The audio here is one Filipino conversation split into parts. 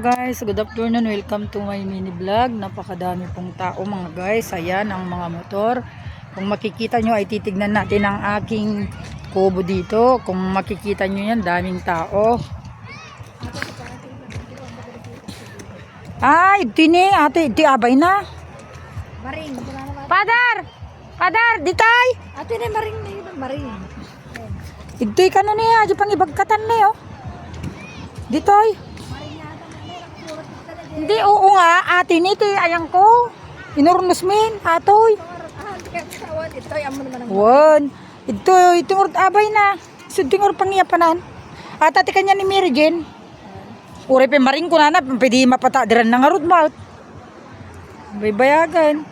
guys, good afternoon, welcome to my mini vlog. Napakadami pong tao mga guys. Ayan ang mga motor. Kung makikita nyo ay titignan natin ang aking kubo dito. Kung makikita nyo yan, daming tao. Ay, tini ate, iti abay na. Maring. Padar, ditay. Ate na maring na yun, maring. Iti ka na niya, di pang ibagkatan na yun. Ditoy. Hindi, oo nga, ate niti, ayang ko. Inurnos min, atoy. Wan. Ito ngurot abay na. Suding ngurot pangiyapanan. At ati kanya ni Mary Jane. Uri pe maring ko na na, pwede mapatadiran na nga rudmalt. Baybayagan.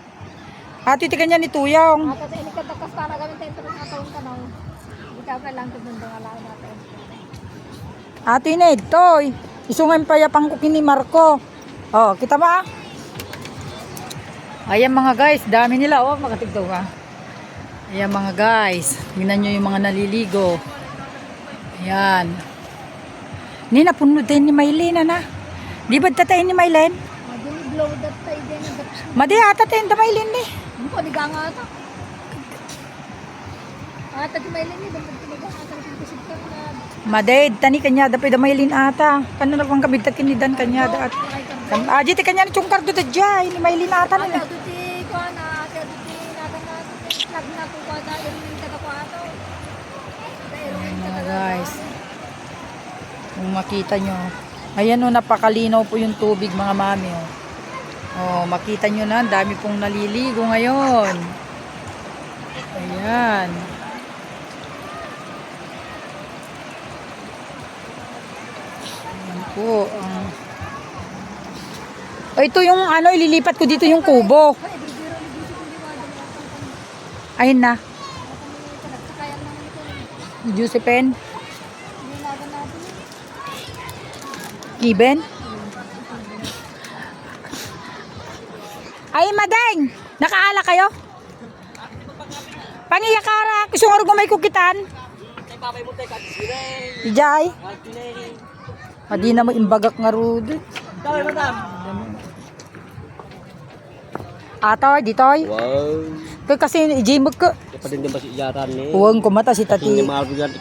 Ati ti kanya ni Tuyong. Ate ini katakas na gawin tayo pero nakataon ka na. Hindi ka kailangan ko nung alaw natin. Ati na itoy. Isungan pa yapang kukin ni Marco. Oh, kita ba? Ayan mga guys, dami nila. Oh, makatigdaw ka. Ayan mga guys. Tingnan nyo yung mga naliligo. Ayan. Nina, puno din ni Maylene na. Di ba tatay ni Maylene? Blow that tayo din. Madi ata tayo na Maylene ni. Hindi ko, diga nga ata. Ata di may lini, dapat tinigang ata ng pisip ka na. Madi, tani kanya, dapat da Maylene ata. Kano na pang kabigtat kinidan kanya da at. Aji ti kanya ni chungkar do dajay ni Maylene ata na. Ate, duti ko na. Ate, duti natin na. Lag na ko ko ata. Irumin ka na ko ato. Mga guys. Kung makita nyo. Ayan o, napakalinaw po yung tubig mga mami o. Oh, makita nyo na, dami pong naliligo ngayon. Ayan. Ayan po. Ito yung ano, ililipat ko dito yung kubo. Ayun na. Josephine. Given. Ay, madeng! Nakaala kayo? Pangiyakara, gusto nga rin may kukitan. Ijay. Madi na mo imbagak nga rud. Atoy, ditoy. Wow. Kasi ijay mo ka. Padin din ba si iyaran ni? Huwag kumata si tati.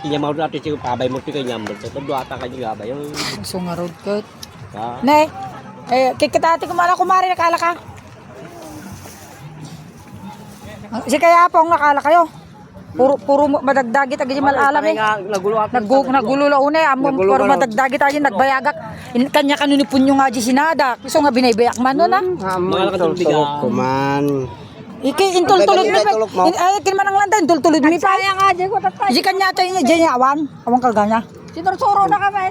Kinya maud ati si pabay mo ti kanya mo. Todo ata ka juga ba yung. Gusto nga rud ka. Ha. Ne. Kikita ati kumari nakala ka. Si kaya po ang nakala kayo. Puro madagdagit agi malalam eh. Nagulo la une amo puro madagdagit agi nagbayagak. Kanya kanuni punyo nga di sinada. Gusto nga binaybayak man no na. Mga katulog kuman. Iki intultulod mi pa. Ay kin man ang landan intultulod mi pa. Kaya nga, di ko tatay. Di kanya tay niya diyan awan. Awang kalganya. Sinurusuro na kami.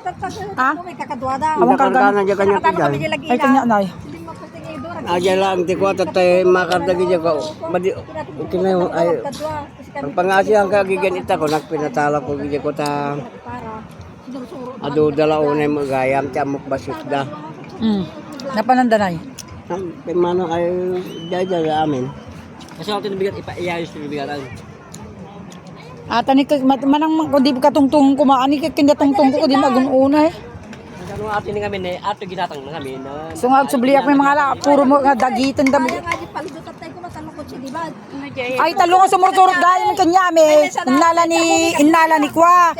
Ha? May kakadwada. Awang kalganya. Kanya Kami kanya. Ay kanya nay. Hindi mo patingin doon. Aja lang ti ko tatay makardagi ko. Madi kinayo ay ang pangasihan ka gigan ita ko nagpinatala ko gigan ko ta adu dala unay magayam ti amok basisda. Napanandanay. Mano ay jaja amin. Kasi ako tinabigat ipaiyayos tinabigaran. Ata ni manang kundi katungtung kumaani kinda tungtung ko di magununa eh. Ano atin nga kami ato ginatang na kami na. So nga subliak may mga la puro mo nga dagitan dami. Kaya nga, di palidot tatay ko matalukot siya, di ba? Ay talong sumursurot dahil kanya me. Inala ni kwa.